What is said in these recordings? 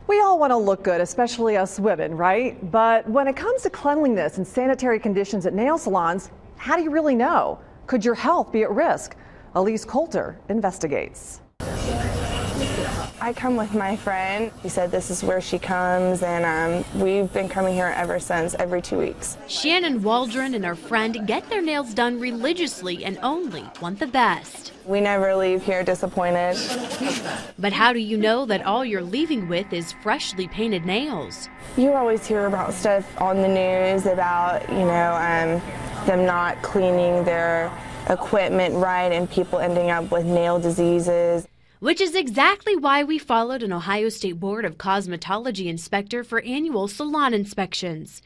We all want to look good, especially us women, right? But when it comes to cleanliness and sanitary conditions at nail salons, how do you really know? Could your health be at risk? Elise Coulter investigates. I come with my friend. He said this is where she comes, and we've been coming here ever since, every 2 weeks. Shannon Waldron and her friend get their nails done religiously and only want the best. We never leave here disappointed. But how do you know that all you're leaving with is freshly painted nails? You always hear about stuff on the news about, them not cleaning their equipment right and people ending up with nail diseases. Which is exactly why we followed an Ohio State Board of Cosmetology inspector for annual salon inspections.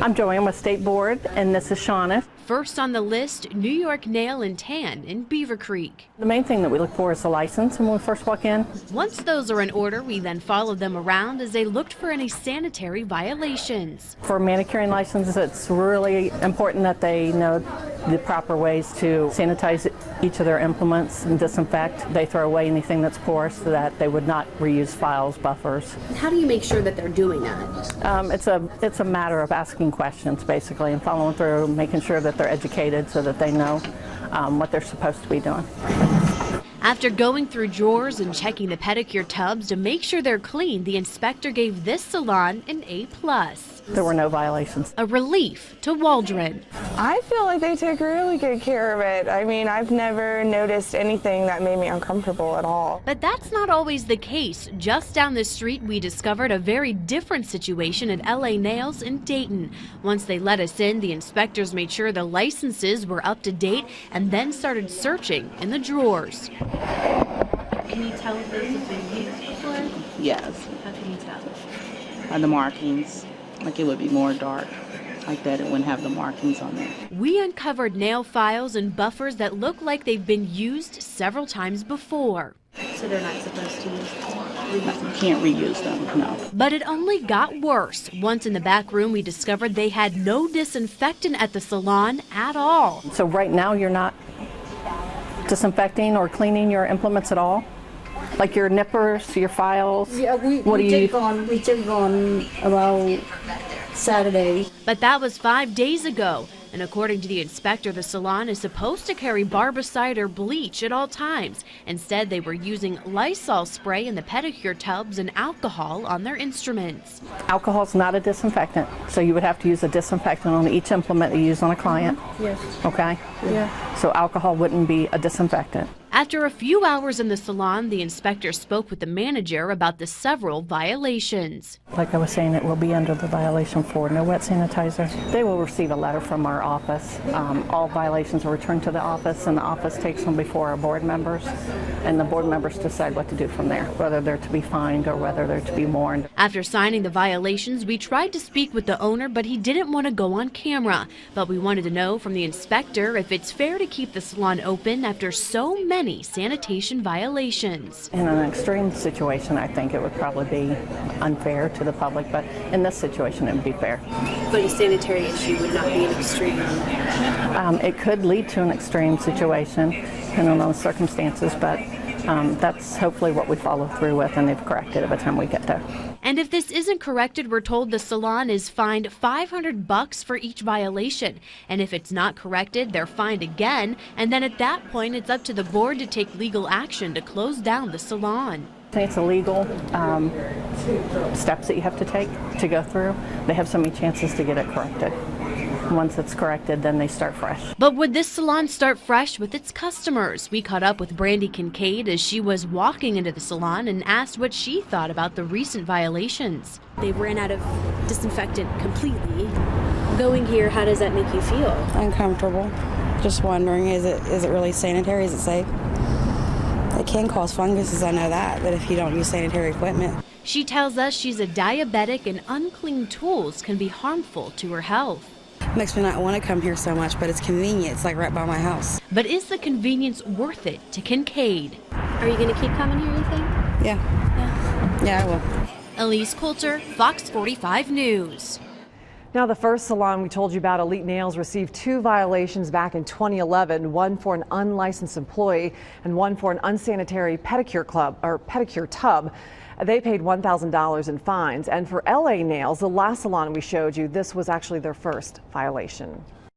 I'm Joanne with State Board, and this is Shauna. First on the list, New York Nail and Tan in Beaver Creek. The main thing that we look for is the license when we first walk in. Once those are in order, we then followed them around as they looked for any sanitary violations. For manicuring licenses, it's really important that they know the proper ways to sanitize each of their implements and disinfect. They throw away anything that's porous so that they would not reuse files, buffers. How do you make sure that they're doing that? It's a matter of asking questions, basically, and following through, making sure that they're educated so that they know what they're supposed to be doing. After going through drawers and checking the pedicure tubs to make sure they're clean, the inspector gave this salon an A+. There were no violations. A relief to Waldron. I feel like they take really good care of it. I mean, I've never noticed anything that made me uncomfortable at all. But that's not always the case. Just down the street, we discovered a very different situation at LA Nails in Dayton. Once they let us in, the inspectors made sure the licenses were up to date and then started searching in the drawers. Can you tell if this has been used before? Yes. How can you tell? On the markings, like it would be more dark. Like that, it wouldn't have the markings on there. We uncovered nail files and buffers that look like they've been used several times before. So they're not supposed to reuse them? You can't reuse them, no. But it only got worse. Once in the back room, we discovered they had no disinfectant at the salon at all. So right now you're not disinfecting or cleaning your implements at all? Like your nippers, your files? Yeah, we take on about Saturday. But that was 5 days ago. And according to the inspector, the salon is supposed to carry barbicide or bleach at all times. Instead, they were using Lysol spray in the pedicure tubs and alcohol on their instruments. Alcohol is not a disinfectant, so you would have to use a disinfectant on each implement that you use on a client. Yes. Okay? Yeah. So alcohol wouldn't be a disinfectant. After a few hours in the salon, the inspector spoke with the manager about the several violations. Like I was saying, it will be under the violation for no wet sanitizer. They will receive a letter from our office. All violations are returned to the office, and the office takes them before our board members, and the board members decide what to do from there, whether they're to be fined or whether they're to be warned. After signing the violations, we tried to speak with the owner, but he didn't want to go on camera. But we wanted to know from the inspector if it's fair to keep the salon open after so many sanitation violations. In an extreme situation, I think it would probably be unfair to the public, but in this situation, it would be fair. But a sanitary issue would not be an extreme. It could lead to an extreme situation, depending on the circumstances, but that's hopefully what we follow through with, and they've corrected it by the time we get there. And if this isn't corrected, we're told the salon is fined $500 for each violation. And if it's not corrected, they're fined again. And then at that point, it's up to the board to take legal action to close down the salon. It's illegal steps that you have to take to go through. They have so many chances to get it corrected. Once it's corrected, then they start fresh. But would this salon start fresh with its customers? We caught up with Brandy Kincaid as she was walking into the salon and asked what she thought about the recent violations. They ran out of disinfectant completely. Going here, how does that make you feel? Uncomfortable. Just wondering, is it really sanitary? Is it safe? It can cause funguses, I know that, but if you don't use sanitary equipment. She tells us she's a diabetic and unclean tools can be harmful to her health. Makes me not want to come here so much, but it's convenient. It's like right by my house. But is the convenience worth it to Kincaid? Are you going to keep coming here, you think? Yeah. Yeah, I will. Elise Coulter, Fox 45 News. Now, the first salon we told you about, Elite Nails, received 2 violations back in 2011, one for an unlicensed employee and one for an unsanitary pedicure tub. They paid $1,000 in fines. And for LA Nails, the last salon we showed you, this was actually their first violation.